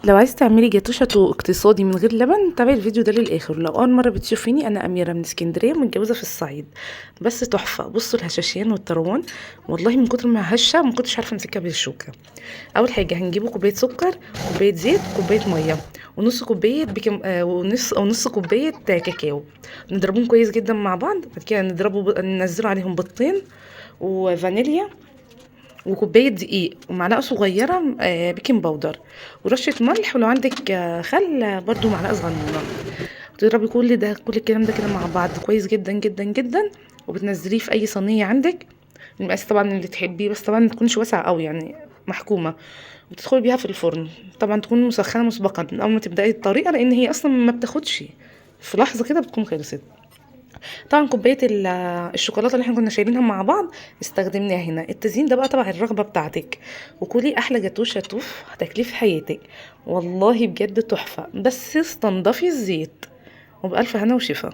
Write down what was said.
لو عايز تعملي جاتوه شاتو اقتصادي من غير لبن تابعي الفيديو ده للاخر. لو اول مره بتشوفيني، انا اميره من اسكندريه متجوزه في الصعيد. بس تحفه. بصوا الهشاشين والطروان، والله من كتر ما هشه ما كنتش عارفه امسكها بالشوكه. اول حاجه هنجيبوا كوبايه سكر، كوبايه زيت، كوبايه ميه، ونص كوبايه بيكنج ونص كوبايه كاكاو. نضربهم كويس جدا مع بعض. بعد كده ننزلوا عليهم بيضتين وفانيليا وكوبايه دقيق ومعلقه صغيره بيكنج باودر ورشه ملح، ولو عندك خل برضو معلقه صغنونه. تضربي كل الكلام ده كده مع بعض كويس جدا جدا جدا، وبتنزليه في اي صينيه عندك، المقاس طبعا اللي تحبيه، بس طبعا ما تكونش واسعه قوي يعني، محكومه. وتدخلي بيها في الفرن، طبعا تكون مسخنه مسبقا من اول ما تبداي الطريقه، لان هي اصلا ما بتاخدش في لحظه كده بتكون خلصت. طبعا كوبايه الشوكولاته اللي احنا كنا شايلينها مع بعض استخدمناها هنا. التزيين ده بقى تبع الرغبه بتاعتك. وكلي احلى جاتوه شاتوف هتاكليه في حياتك، والله بجد تحفه. بس استنضفي الزيت، وبألف هنا وشفا.